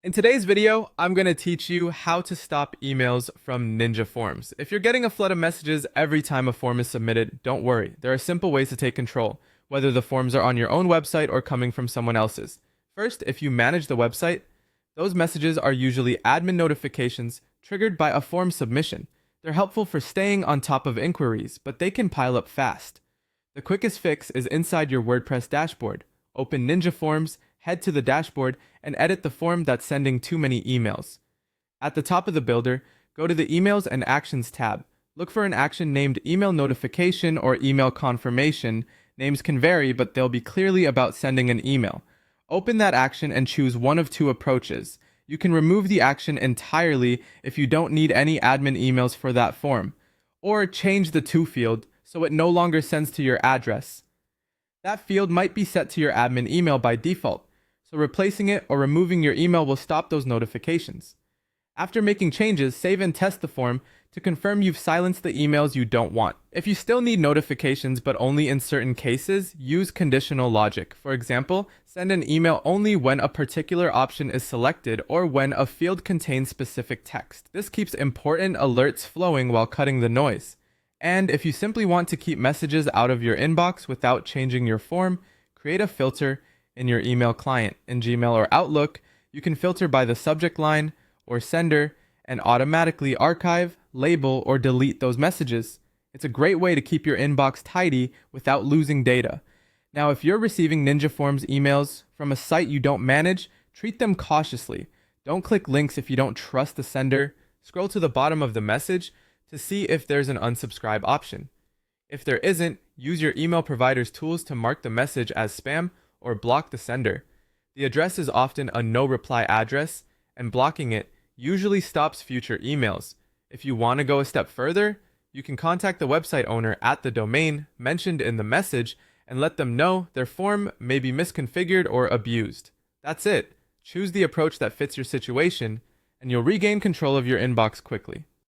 In today's video, I'm going to teach you how to stop emails from Ninja Forms. If you're getting a flood of messages every time a form is submitted, don't worry. There are simple ways to take control, whether the forms are on your own website or coming from someone else's. First, if you manage the website, those messages are usually admin notifications triggered by a form submission. They're helpful for staying on top of inquiries, but they can pile up fast. The quickest fix is inside your WordPress dashboard. Open Ninja Forms, head to the dashboard, and edit the form that's sending too many emails. At the top of the builder, go to the Emails and Actions tab. Look for an action named Email Notification or Email Confirmation. Names can vary, but they'll be clearly about sending an email. Open that action and choose one of two approaches. You can remove the action entirely if you don't need any admin emails for that form, or change the to field so it no longer sends to your address. That field might be set to your admin email by default, so replacing it or removing your email will stop those notifications. After making changes, save and test the form to confirm you've silenced the emails you don't want. If you still need notifications but only in certain cases, use conditional logic. For example, send an email only when a particular option is selected or when a field contains specific text. This keeps important alerts flowing while cutting the noise. And if you simply want to keep messages out of your inbox without changing your form, create a filter in your email client. In Gmail or Outlook, you can filter by the subject line or sender and automatically archive, label, or delete those messages. It's a great way to keep your inbox tidy without losing data. Now, if you're receiving Ninja Forms emails from a site you don't manage, treat them cautiously. Don't click links if you don't trust the sender. Scroll to the bottom of the message to see if there's an unsubscribe option. If there isn't, use your email provider's tools to mark the message as spam or block the sender. The address is often a no reply address, and blocking it usually stops future emails. If you want to go a step further, you can contact the website owner at the domain mentioned in the message and let them know their form may be misconfigured or abused. That's it. Choose the approach that fits your situation, and you'll regain control of your inbox quickly.